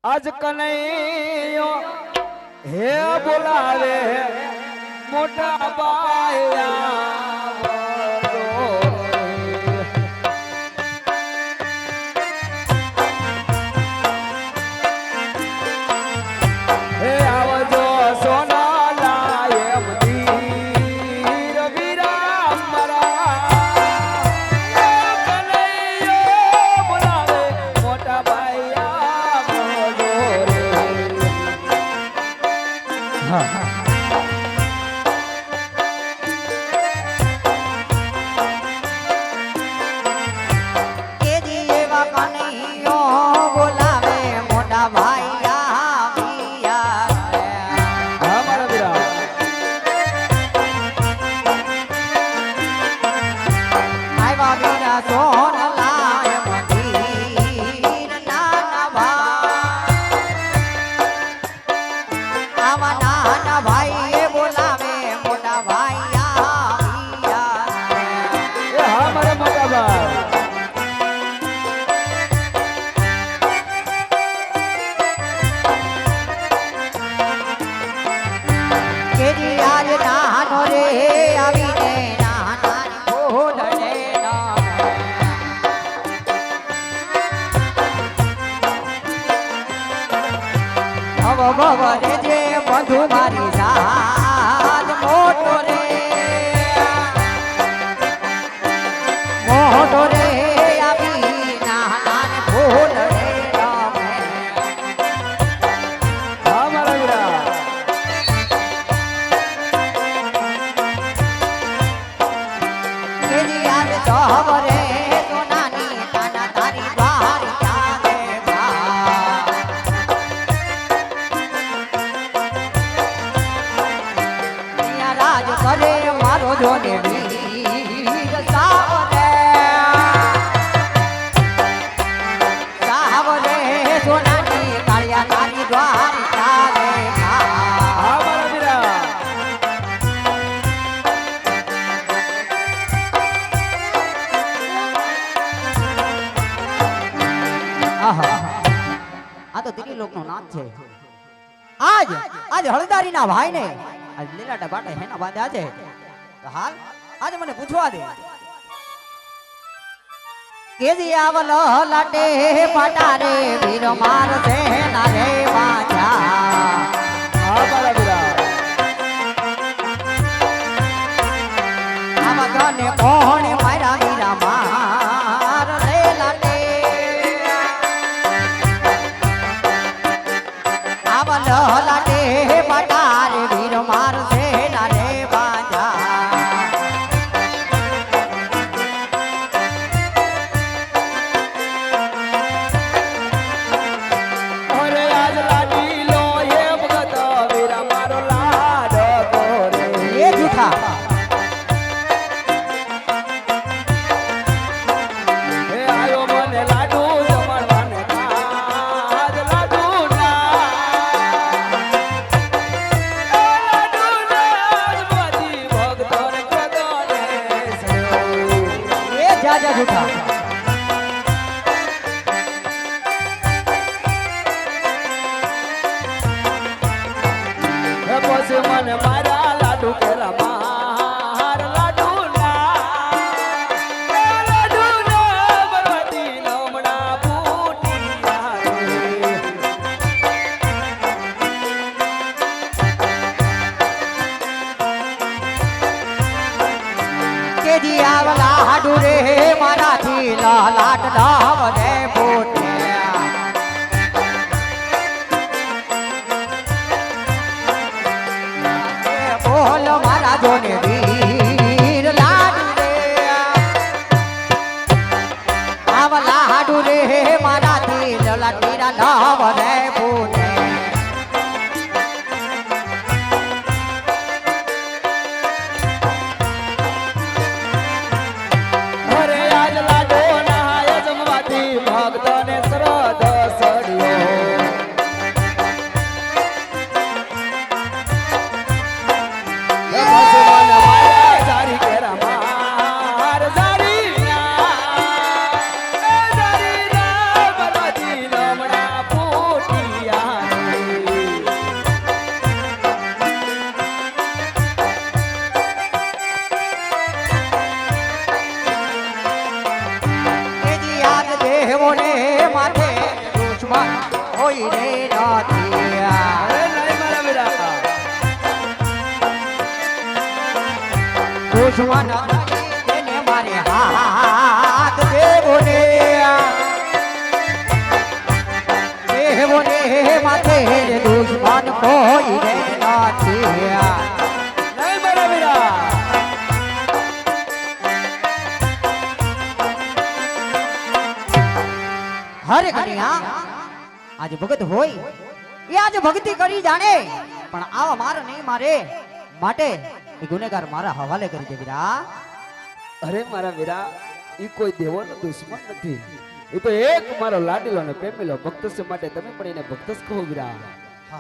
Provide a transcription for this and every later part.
आज कन्हैया हे बोलावे मोटा बाया ભવરે જે બંધુ મારી સાથ મોટો રે આવી નાના ને ફૂલ રે રમે કેરી યાદ સવરે સોનાની કાના તારી દ્વારી કરે મારો જોને વીર સાવરે સોનાની કાળિયા તારી દ્વારી ચાલે આ તો દિલ્હી લોકનો નાચ છે આજ હળદારીના ભાઈને आज लीला डबाटे है ना बांधा છે તો હાલ આજે મને પૂછવા દે કેજી આવલ લાટે પાટારે વીર માર છે ના રે વાજા હા બાલા બીરા આવા ગને કોણે મારા વીરા માર રે લાટે આવલ લાટે પાટારે વીર માર છે ના રે બાજા અરે આજ લાડી લો એ ભગત વીરા મારો લાડ કોરે એ જૂઠા હે આયો મને લાડુ જમણવાને આજ લાડુ ના જા જૂઠા પછી મને મારા લાડુ કેરા માર લાડુ ના બરવતી નમણા ફૂટી કેજી આવલા હાડુ રે મારાથી લાટ લાવ રે બોટે બોલ મારા જોને વીર લાડુ રે આવલા હાડુ રે મારાથી લાટીરા લાવ રે બોટે ભક્તને શ્રદ્ધ સડ્યો સારી કેરા માર સારી બરવતી નમણા ફૂટી દુશ્મન કોઈ રે નથી અરે નહીં મારા વીરા દુશ્મન તેને મારે હાથ દેવો ને દેવો ને માથે રે દુશ્મન કોઈ રે નથી નહીં મારા વીરા હરે કન્યા આજ ભગત હોય એ આજ ભક્તિ કરી જાણે પણ આવા માર નહીં મારે માટે એ ગુનેગાર મારા હવાલે કરી દે વીરા અરે મારા વીરા ઈ કોઈ દેવોનો દુશ્મન નથી એ તો એક મારો લાડીલો ને પ્રેમીલો ભક્ત છે માટે તમે પણ એને ભક્ત જ કહો વીરા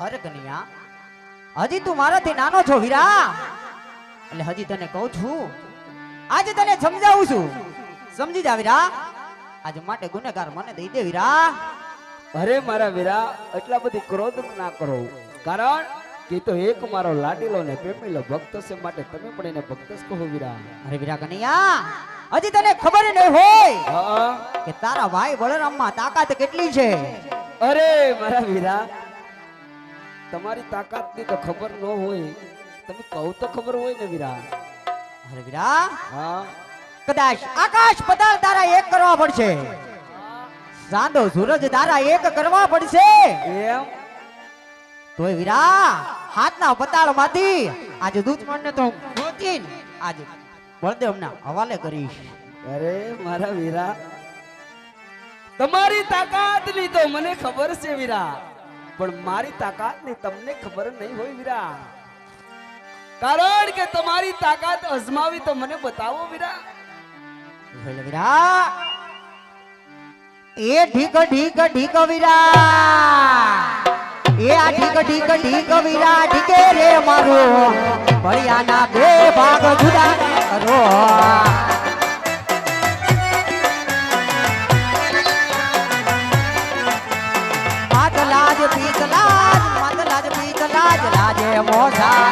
હરે કન્યા હજી તું મારાથી નાનો છો વીરા એટલે હજી તને કહું છું આજે તને સમજાવું છું સમજી જા વીરા આજ માટે ગુનેગાર મને દઈ દે વીરા અરે મારા વીરા એટલા બધી ક્રોધ ના કરો કારણ કે તો એક મારો લાડીલો ને પ્રેમીલો ભક્ત છે માટે તમે પણ એને ભક્ત જ કહો વીરા અરે વીરા કન્યા હજી તને ખબર નહીં હોય હા કે તારા ભાઈ બળરામમાં તાકાત કેટલી છે અરે મારા વીરા તમારી તાકાતની તો ખબર ન હોય તમે કહો તો ખબર હોય ને વીરા અરે વીરા હા કદાચ આકાશ પતાળ તારા એક કરવા પડશે ચાંદો સૂરજ તારા એક કરવા પડશે એમ તોય વીરા હાથના પતાળ માંથી આજે દુશ્મનને તો ગોતીન આજે બળદેવના હવાલે કરીશ અરે મારા વીરા તમારી તાકાતની તો મને ખબર છે વીરા પણ મારી તાકાતની તમને ખબર નહીં હોય વીરા કારણ કે તમારી તાકાત અજમાવી તો મને બતાવો વીરા એટલે વીરા એ ઢીક ઢીક ઢીક વીરા એ આ ઢીક ઢીક ઢીક વીરા ઢીકે રે મારો ભળિયાના બે ભાગ જુદા કરો માતલાજ પીતલાજ માતલાજ પીતલાજ લાજે મોઢા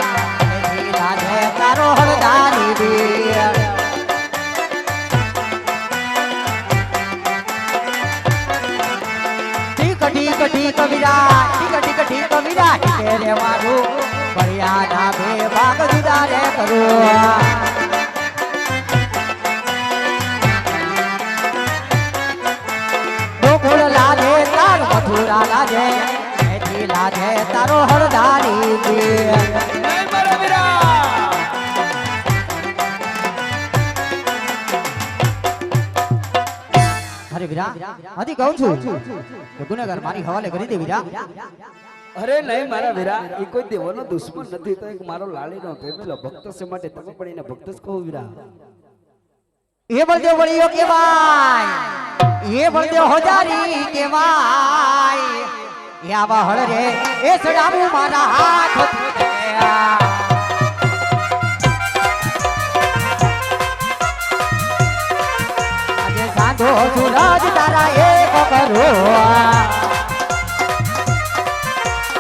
એથી લાજે તારો હરદારી વીર ઢીક ઢીક વીરા ઢીક ઢીક વીરા ઢીકે રે મારું ભળિયાના બે ભાગ જુદા રે કરું ગોકુળ લાજે તાર મથુરા લાજે એથી લાજે તારો હરદારી વીર નહીં મારા વીરા અરે વીરા હજી કહું છું કે ગુનેગાર મારી હવાલે કરી દે વીરા અરે નહીં મારા વીરા એ કોઈ દેવોનો દુશ્મન નથી તો એક મારો લાડીનો પ્રેમીલો ભક્ત છે માટે તમે પણ એને ભક્ત જ કહો વીરા એ બળદેવ વળિયો કેવાય એ બળદેવ હોજારી કેવાય એ આવા હળ રે એ સડાવું મારા હાથ આજે સાંધો સૂરજ તારા એક કરો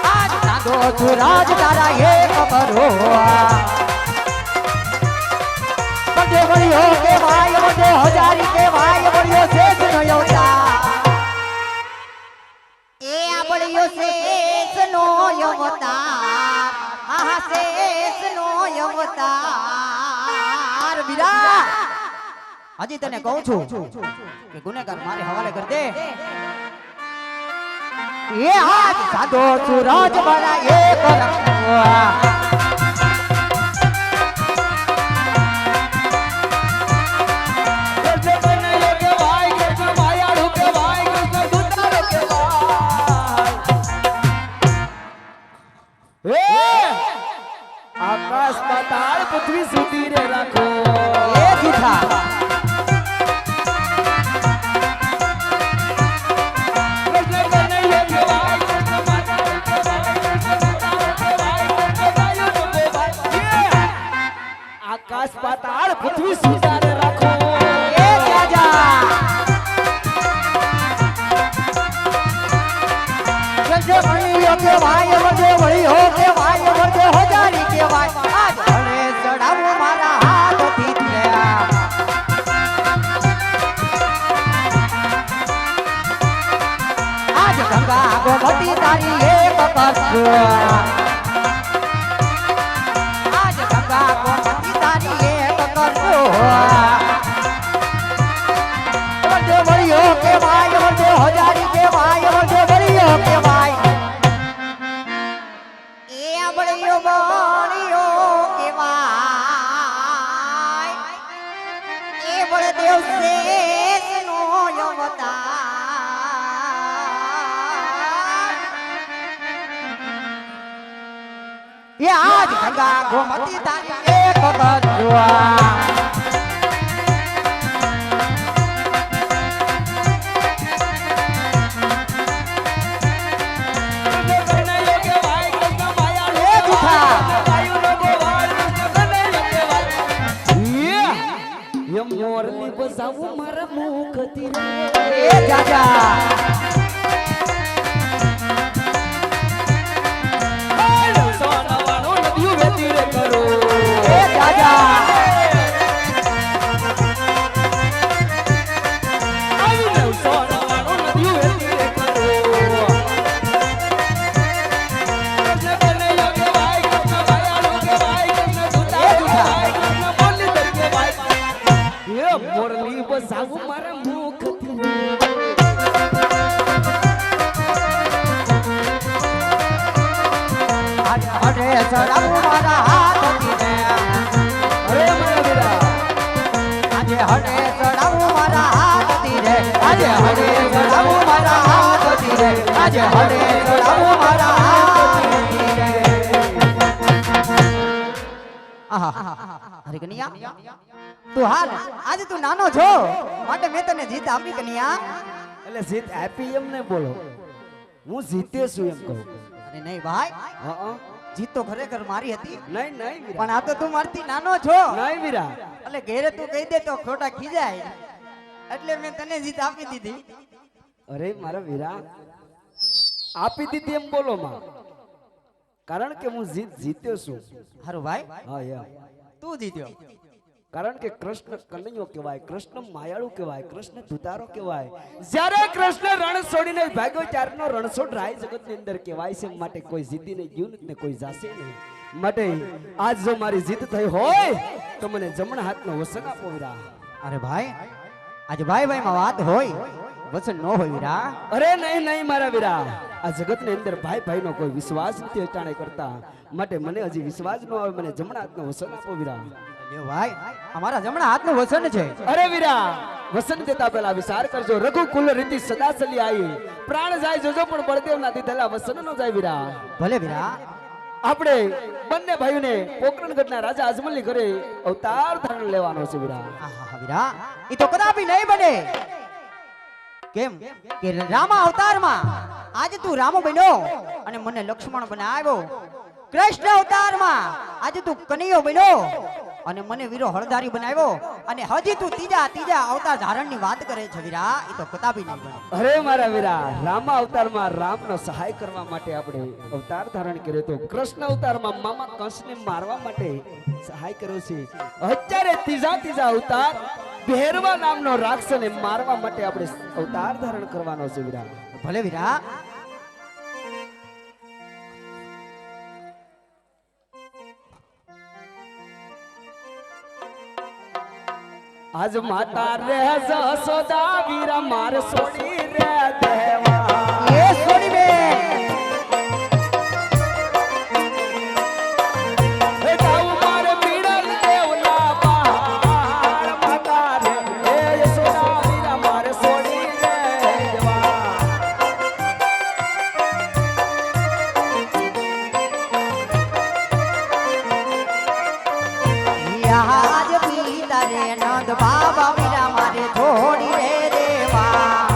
આજ સાંધો સૂરજ તારા એક કરો બળદેવ વળિયો કેવાય બળદેવ હોજારી કેવાય બળિયો શેષ નો અવતાર એ આ બળિયો શેષ નો અવતાર આ શેષ નો અવતાર વીરા હજી તને કહું છું કે ગુનેગાર મારે હવાલે કરી દે એ હાથ સાધો સૂરજ બળા એક રંગવા આકાશ પાતાળ પૃથ્વી સુધી રે રાખો એ જૂઠા આકાશ પાતાળ પૃથ્વી સુધી રે રાખો એ રાજા જજે વળિયો કે ભાઈ વળે વળિયો કે ભાઈ વળે હોજારી કે ભાઈ આજ ભલે ચડાવું મારા હાથથી આજ આજ ગંગા ગોમતી તારી એક કરજો આજ ગંગા ગોમતી તારી એક કરજો વળજો વળ્યો કેવાય વળજો હજારી કેવાય વળજો વળ્યો કેવાય એ વળ્યો વળ્યો કેવાય એ બળદેવ શેષનો અવતાર એ આજ ગંગા ગોમતી તારી એક કરજો મોરલી બસાવું મારા મુખથી એ જાજા સોનાવાનો નદીયું વેતી રે કરો એ જાજા સોનાવાનો નદીયું વેતી રે કરો કૃષ્ણ બને યોગે ભાઈ કૃષ્ણ ભાયાળુ કે ભાઈ કૃષ્ણ દુતા કે ભાઈ કૃષ્ણ બોલી દર કે ભાઈ એ મોરલી બસાવું મારા મુખથી અરે સડાવું મારા હાથથી ને અરે મારા વીરા આજે હરે સડાવું મારા હાથથી રે આજે હરે સડાવું મારા હાથથી રે આજે હરે સડાવું મારા હાથથી રે આહા હરે કન્યા તું હાલ આજે તું નાનો છો માટે મેં તને જીત આપી કન્યા એટલે જીત આપી એમ ને બોલો હું જીતે છું એમ કહું અરે નહીં ભાઈ હા જીત તો ખરેખર મારી હતી નહીં નહીં વીરા પણ આ તો તું મારથી નાનો છો નહીં વીરા એટલે ઘેરે તું કહી દે તો ખોટા ખીજાય એટલે મેં તને જીત આપી દીધી અરે મારા વીરા આપી દીધી એમ બોલો માં કારણ કે હું જીત્યો છું હારું ભાઈ હા યાર તું જીત્યો કારણ કે કૃષ્ણ કનૈયો કહેવાય કૃષ્ણ માયાળુ કહેવાય કૃષ્ણ દુતારો કહેવાય જ્યારે કૃષ્ણ રણ છોડીને ભાગ્યો ત્યારનો રણછોડ રાય જગતની અંદર કહેવાય છે માટે કોઈ જીતીને ગયું ને કોઈ જાશે નહીં માટે આજ જો મારી જીત થઈ હોય તો મને જમણા હાથનો વસન આપો વીરા અરે ભાઈ આજે ભાઈ ભાઈ માં વાત હોય વચન ન હોય વીરા અરે નહીં નહીં મારા વીરા આ જગતની અંદર ભાઈ ભાઈનો કોઈ વિશ્વાસ નથી અટાણે કરતા માટે મને હજી વિશ્વાસ ન આવે મને જમણા હાથનો વસન આપો વીરા લ્યો ભાઈ અમારા જમણા હાથનું વચન છે અરે વીરા વસન દેતા પહેલા વિચાર કરજો રઘુકુલ રીતિ સદા ચલી આવી પ્રાણ જાય જોજો પણ બળદેવ ના દીધેલા વસન નો જાય વીરા ભલે વીરા આપણે બંને ભાઈઓને પોકરણગઢના રાજા અજમલની ઘરે અવતાર ધારણ લેવાનો છે વીરા આહા વીરા ઈ તો કદાપી નહીં બને કેમ કે રામા અવતારમાં આજે તું રામો બન્યો અને મને લક્ષ્મણ બનાવ્યો કૃષ્ણ અવતારમાં આજે તું કનૈયો બન્યો અને મને વીરો હળદારી બનાવ્યો અને હજી તું ત્રીજા અવતાર ધારણની વાત કરે છે વીરા ઈ તો કદાપી નહીં બને અરે મારા વીરા રામા અવતારમાં રામનો સહાય કરવા માટે આપણે અવતાર ધારણ કર્યો તો કૃષ્ણ અવતારમાં મામા કંસને મારવા માટે સહાય કર્યો છે અત્યારે ત્રીજા અવતાર ભેરવા નામનો રાક્ષસને મારવા માટે આપણે અવતાર ધારણ કરવાનો છે વીરા ભલે વીરા આજ માતા રે જસોદા વીરા માર સોડી રે દેવા એ સોડી બેન હે ગાઉ માર પીડલ દેવના પહાડ માતા રે હે જસોદા વીરા માર સોડી રે દેવા આજ પિતા રે નંદ બાબા વીરા મારે થોડી રે દેવા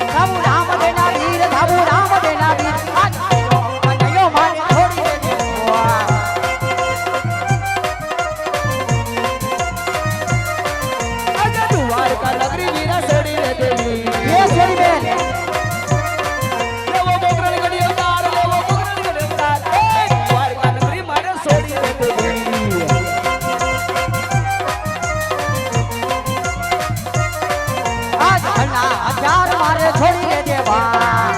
ધાબુ રામ દેના વીર ધાબુ રામ દેના વીર આજ કનૈયો મારે છોડી દેજો આજે દ્વારકા નગરી વીરા છોડી રે દેવી એ છોડી બેન લેવો બોકરણ ગઢી અવતાર લેવો બોકરણ ગઢી અવતાર એ દ્વારકા નગરી મારે છોડી રે દેવી આજ ઘણા હજાર મારે છોડી દે દેવા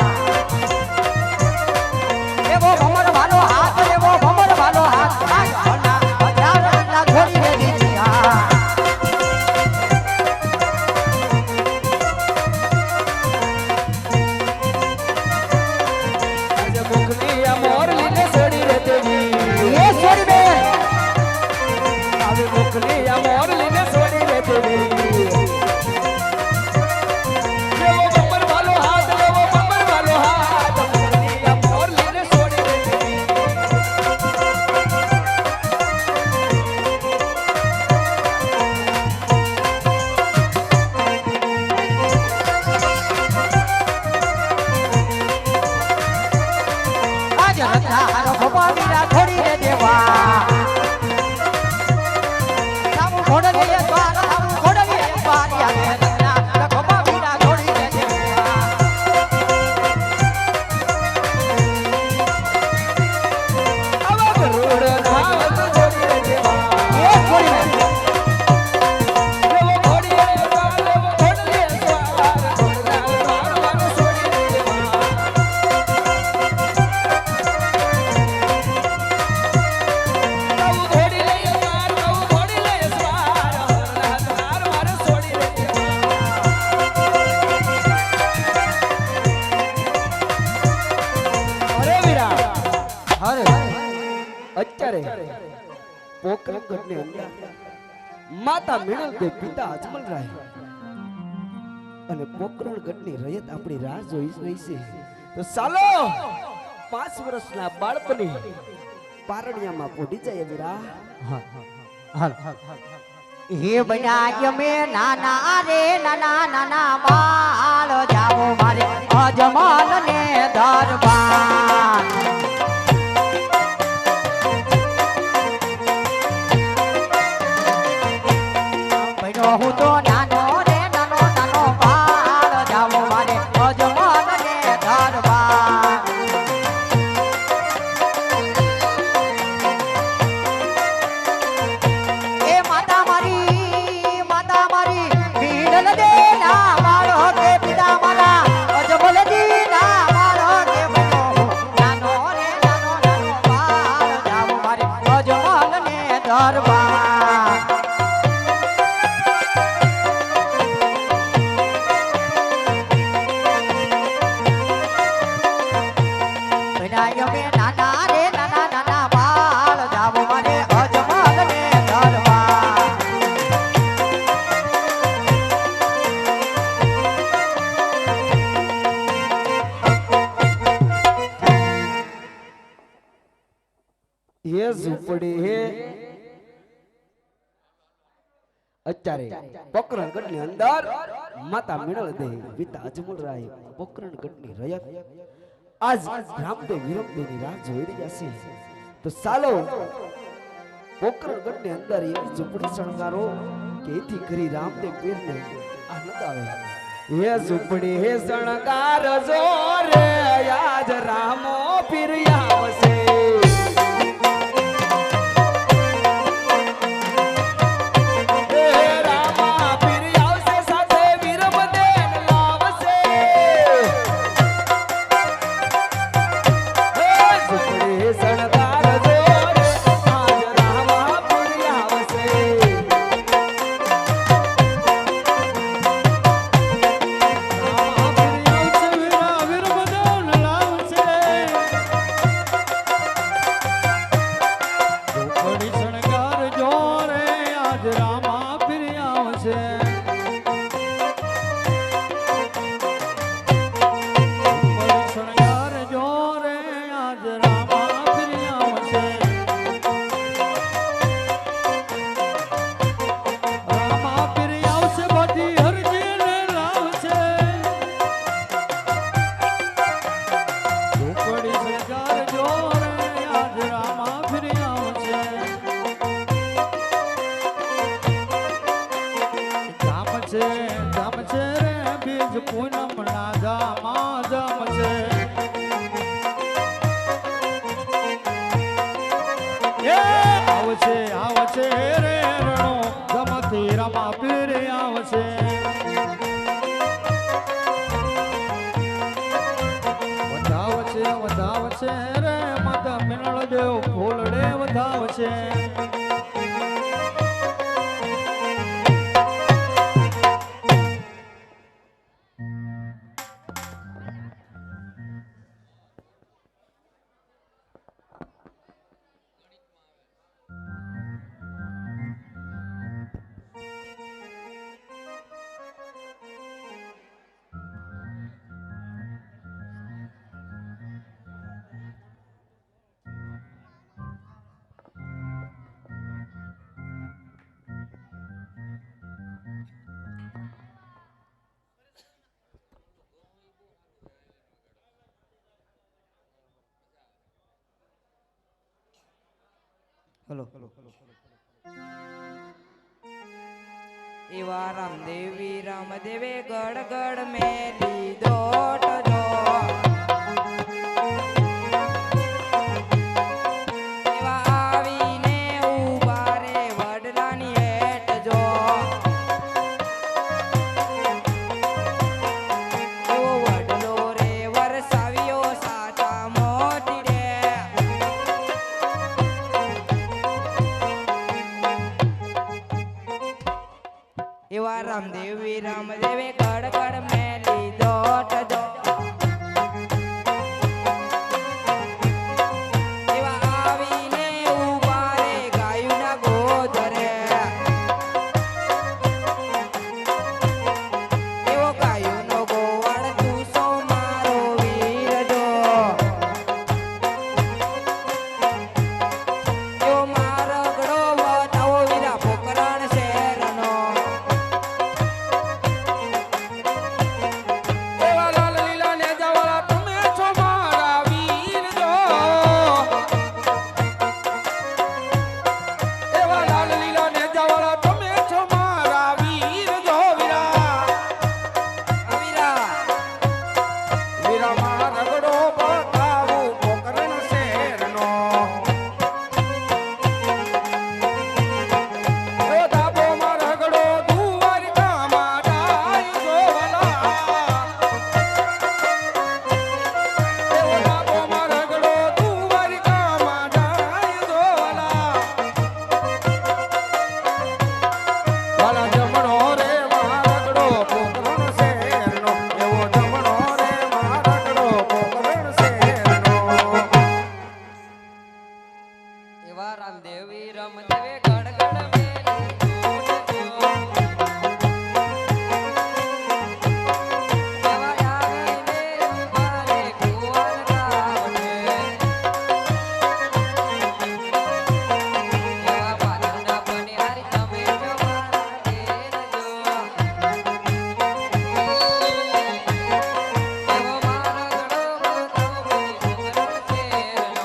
એવો ભમર વાલો હાથ એવો ભમર વાલો હાથ આજ ઘણા હજાર ઘણા છોડી દે દીધા આજે મુખની આ મોર લીને છોડી રે દેવી એ છોડી બેન આવે મુખની આ મોર લીને છોડી રે દેવી લેવો બમ્બર વાલો હાથ લેવો બમ્બર વાલો હાથ મુખની આ મોર લીને છોડી રે દેવી આજ હજાર ભમર વીરા છોડી દે દેવા સામુ ઘોડલીએ દ્વાર સામુ ઘોડલીએ દ્વાર યાદ રત્ના ભમર વીરા છોડી દે દેવા આવા કરોડ નાવત છોડી રે દેવા એ છોડી બેન લેવો ઘોડીએ અવતાર લેવો ઘોડલીએ અવતાર ઘોડના અવતાર વાળો છોડી રે દેવા નવું ઘોડી લઈ અવતાર નવું ઘોડી લઈ અવતાર ઘોડના અવતાર વાળો છોડી રે દેવા અરે વીરા અરે અત્યારે પોકરણગઢની અંદર માતા મિણલદેવ પિતા અજમલરાય અને પોકરણગઢની રયત આપણી રાહ જોઈ રહી છે તો ચાલો 5 વર્ષના બાળપની પારણિયામાં પોઢી જાય વીરા હે બન્યા મે નાના રે નાના નાના બાળ જાવો મારે અજમલ ને દરબાર બન્યો હું તો નાનો રે નાનો નાનો બાળ જાવો મારે અજમલ ને દરબાર એ માતા મારી ભીડલ દે ના મારો કે પિતા મારા અજમલ દી ના મારો કે બનો નાનો રે નાનો નાનો બાળ જાવ મારે અજમલ ને દરબાર બનાય મે નાના રે નાના નાના બાળ જાવ મારે અજમલ ને દરબાર હે ઝૂંપડી હે અત્યારે પોકરણગઢની અંદર માતા મિણલદેવ પિતા અજમલરાય પોકરણગઢની રયત આજ રામદેવ વિરમદેવની રાહ જોઈ રહ્યા છે તો ચાલો પોકરણગઢની અંદર એવી ઝૂંપડી શણગારો કે એથી કરી રામદેવ પીરને આનંદ આવે હે ઝૂંપડી હે શણગાર જો રે આજ રામો પીર આવશે રામા પીર આવશે બધી પૂનમ ના જામાં જમશે એ આવશે આવશે રે રણો જમતી રમા પીર આવશે વધાવશે રે માતા મિનળ દેવ ફૂલડે વધાવશે હલો એવા રામદેવી રામદેવે ગડ ગડ મેલી દોટ જો એવા આવીને ઉભા રે વડલાની હેઠ જો એવો વડલો રે વરસાવ્યો સાચા મોતી રે એવા રામદેવી રામદેવે ગડ ગડ મેલી દોટ જો એવા આવીને ઉભા રે ગાયુના ગોધરે એવો ગાયુનો ગોવાળ તું સો મારો વીર જો એવો મારો ગળો વટાવો વીરા પોકરણ શહેરનો રામદેવી રામદેવે ગડ ગડ મેલી એવા આવીને ઉભા રે કુંવર ગાવડે એવા પાલના બનિહારી તમે જો મારા ઘેર જો એવો મારો ગળો બતાવો શેરનો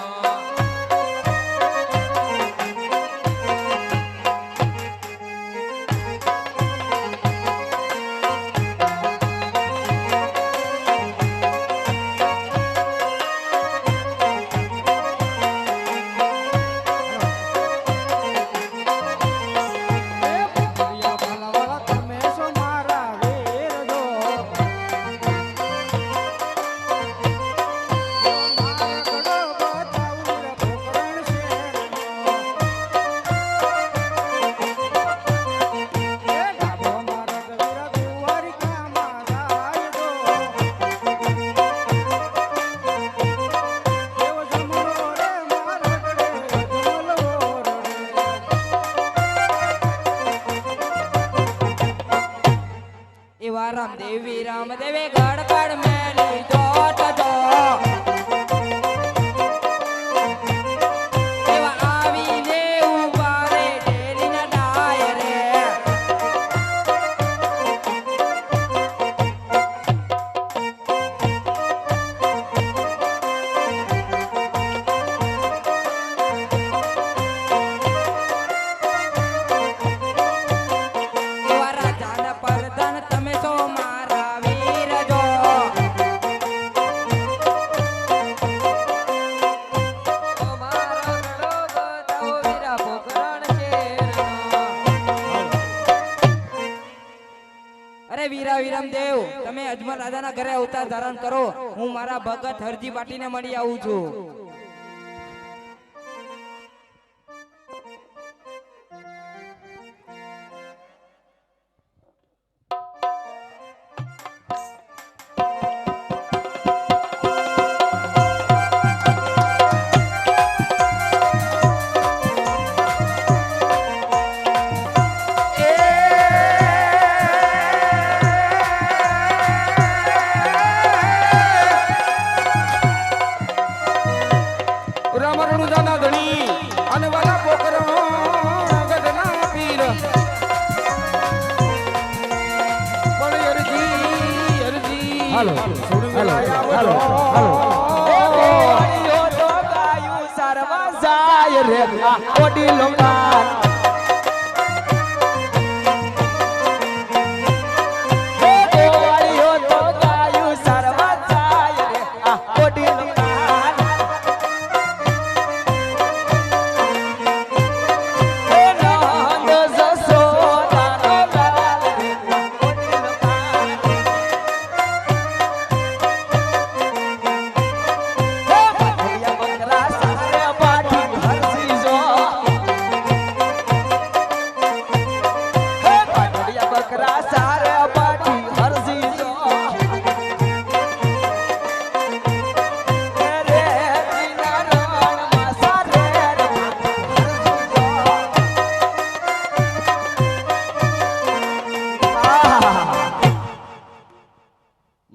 એવા રામદેવી રામદેવે ગડ ગડ મેલી દોટ જો એવા આવીને ઉભા રે ડેલીના ડાયરે એવા રાજાના પરદાન તમે તો મારા વીર વીરા વિરમદેવ તમે અજમલ રાજાના ઘરે અવતાર ધારણ કરો, હું મારા ભગત હરજી પાટીને મળી આવું છું. રામરણું જાના ધણી અને વાલા પોકરા ગઢના પીર પણ અરજી હાલો હાલો હાલો તો ગાયું સરવા જાય રે ઓડી લોકાન તો ગાયું સરવા જાય રે ઓડી લોકાન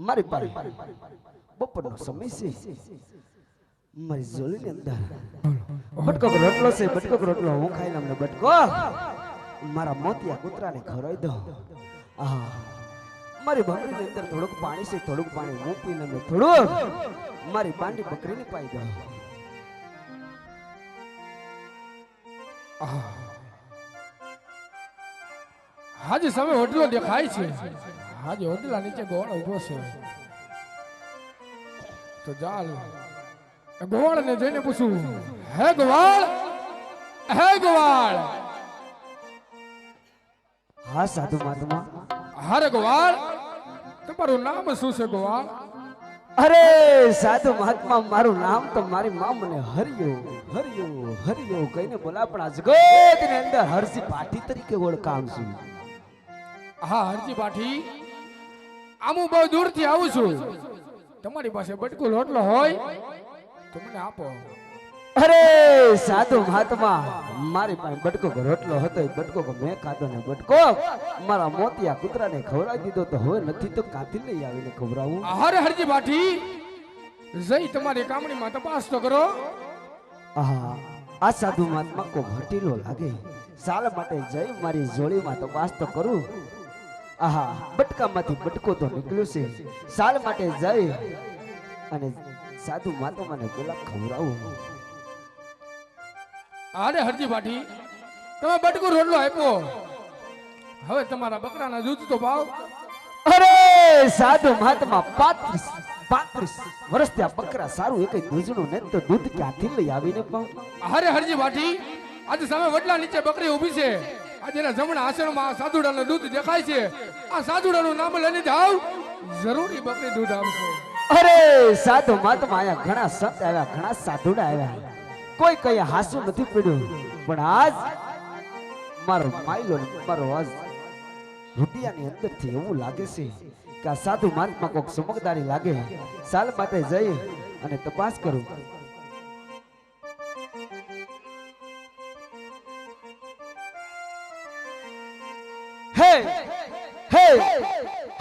મારી પાસે બપોરનો સમય છે. મારી જોડીની અંદર બટકો રોટલો છે, બટકો રોટલો હું ખાઈ લઉં ને બટકો મારા મોતિયા કૂતરાને ખવડાવી દઉં. મારી બંગડીની અંદર થોડુંક પાણી છે, થોડુંક પાણી હું પી લઉં, થોડુંક મારી પાંડી બકરીને પાઈ દઉં. હાજી સામે હોટલો દેખાય છે. હાજી હોટલા નીચે ગોળ ઉભો છે. તો ચાલ ગોવાળ ને જઈને પૂછું, હે ગોવાળ, હે ગોવાળ. હા સાધુ મહાત્મા. હારે ગોવાળ, તમારું નામ શું છે ગોવાળ? અરે સાધુ મહાત્મા, મારું નામ તો મારી માં મને હરિયો હરિયો હરિયો કહીને બોલા, પણ આ જગતની અંદર હરસી પાટી તરીકે ઓળખાણ છું. હા હરજી પાઠી, આમ હું બહુ દૂરથી આવું છું. તમારી પાસે બટકું રોટલો હોય તો મને આપો. અરે સાધુ મહાત્મા, મારી પાસે બટકો રોટલો હતો, એ બટકો મેં ખાધો ને બટકો મારા મોતિયા કૂતરાને ખવડાવી દીધો, તો હવે નથી તો કાથી લઈ આવીને ખવડાવું. હારે હરજી પાઠી, જઈ તમારી કામણીમાં તપાસ તો કરો. આ સાધુ મહાત્મા કો ઘટીલો લાગે, સાલ માટે જઈ મારી જોડીમાં તપાસ તો કરું. બટકામાંથી બટકો તો નીકળ્યો છે, સાલ માટે જઈ અને સાધુ મહાત્માને પેલા ખવડાવું. અરે હરજી પાઠી, તમે બટકું રોટલો આપ્યો, હવે તમારા બકરાના દૂધ તો ભાવ. અરે સાધુ મહાત્મા, 35 વર્ષથી આ બકરા સારું એક દૂધનું ને તો દૂધ ક્યાંથી લઈ આવીને પાઉં. અરે હરજી પાઠી, આજે સામે વડલા નીચે બકરી ઊભી છે. આજે જમણા આસનમાં સાધુડાનું દૂધ દેખાય છે. આ સાધુડાનું નામ લઈને જાવ, જરૂરી બકરી દૂધ આવશે. અરે સાધુ મહાત્મા, આયા ઘણા સંત આવ્યા, ઘણા સાધુડા આવ્યા, કોઈ કઈ હાસુ નથી પડ્યું, પણ આજ મારો માયલો મારો આજ હૃદયની અંદરથી એવું લાગે છે કે આ સાધુ મહાત્મા કોઈક ચમકદારી લાગે. સાલ માટે જઈ અને તપાસ કરું. હે હે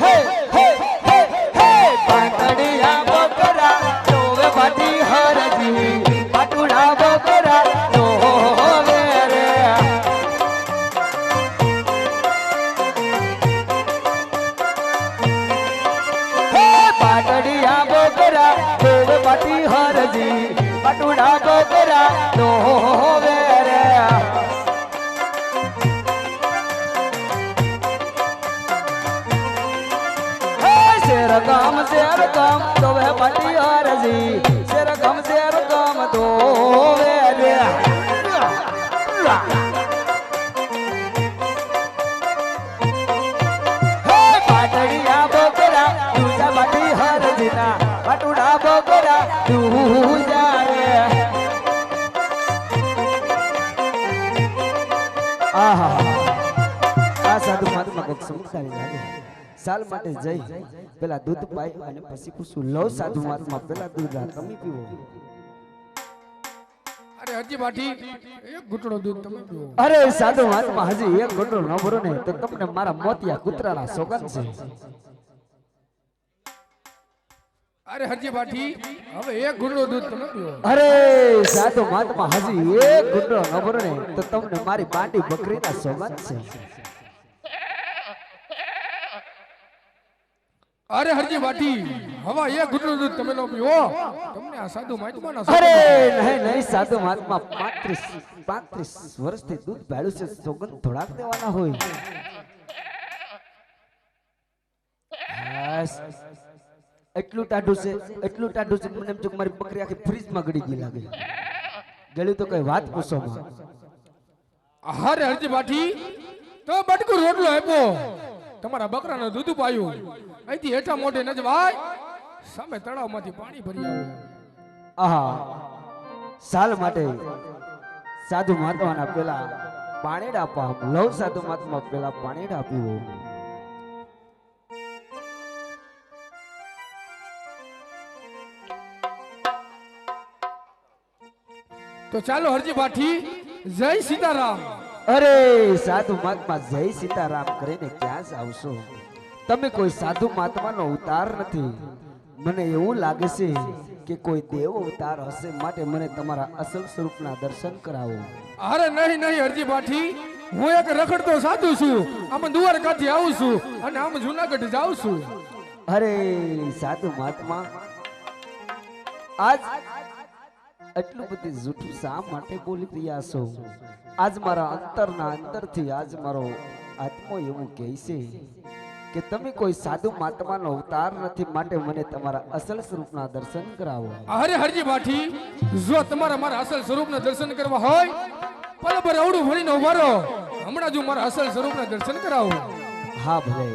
હે હે હે હે પાટડિયા બકરા જોવે પાટી હરજી, પાટુડા બકરા જોવે રે. હે પાટડિયા બકરા જોવે પાટી હરજી, પાટુડા બકરા જોવે રે. शेर गम तो वह पटियार जी, शेर गम तो वे रे. हे पाटड़ी પૂજાવે આહા આ સાધુ મહાત્મા કોક સમજાવી લાગે સાલ માટે જઈ પેલા દૂધ પાઈ અને પછી પૂછું લો સાધુ મહાત્મા પેલા દૂધ આ તમે પીવો અરે હજી બાટી એક ઘૂંટડો દૂધ તમે પીવો. અરે સાધુ મહાત્મા હજી એક ઘૂંટડો ન ભરો ને તો તમને મારા મોતિયા કૂતરાના સોગંદ છે. અરે હજી બાટી હવે એક ઘૂંટડો દૂધ તમે પીવો. અરે સાધુ મહાત્મા હજી એક ઘૂંટડો ન ભરો ને તો તમને મારી બાંડી બકરીના સોગંદ છે. અરે હરજી બાટી હવા એક ઘૂંટડો દૂધ તમે ન પીવો તમને આ સાધુ મહાત્માના અરે નહીં નહીં સાધુ મહાત્મા 35 વર્ષથી દૂધ ભાડ્યું છે સોગંદ થોડાક દેવાના હોય. બસ એટલું ટાઢું છે મને એમ જો મારી બકરી આખી ફ્રીજમાં ગળી ગઈ લાગે ગળ્યું તો કઈ વાત પૂછો માં. અરે હરજી બાટી તો બટકું રોટલો આપ્યો તમારા બકરાનું દૂધ પાયું અહીંથી હેઠા મોઢે ન જવાય સામે તળાવમાંથી પાણી ભરી આવે. આહા સાલ માટે સાધુ મહાત્માના પેલા પાણીડા પામ લવ સાધુ મહાત્મા પેલા પાણીડા પીવો. તો ચાલો હરજી બાટી જય સીતારામ. અરે સાધુ મહાત્મા જય સીતારામ કરીને ક્યાં આવશો? તમે કોઈ સાધુ મહાત્માનો અવતાર નથી. મને એવું લાગે છે કે કોઈ દેવ અવતાર હશે માટે મને તમારા અસલ સ્વરૂપના દર્શન કરાવો. અરે નહીં નહીં હરજી બાટી હું એક રખડતો સાધુ છું. આમ દ્વારકાથી આવું છું અને આમ જુનાગઢ જાઉં છું. અરે સાધુ મહાત્મા આજ એટલું બધી જૂઠું શા માટે બોલી રહ્યા છો? આજ મારા અંતરના અંદરથી આજ મારો આત્મો એવું કહે છે કે તમે કોઈ સાધુ મહાત્માનો અવતાર નથી માટે મને તમારા અસલ સ્વરૂપના દર્શન કરાવો. અરે હરજી બાટી જો તમારા મારા અસલ સ્વરૂપના દર્શન કરવા હોય પલ પર અવડું ભરીને ઉભા રહો. હમણાં જ હું મારા અસલ સ્વરૂપના દર્શન કરાવું. હા ભલે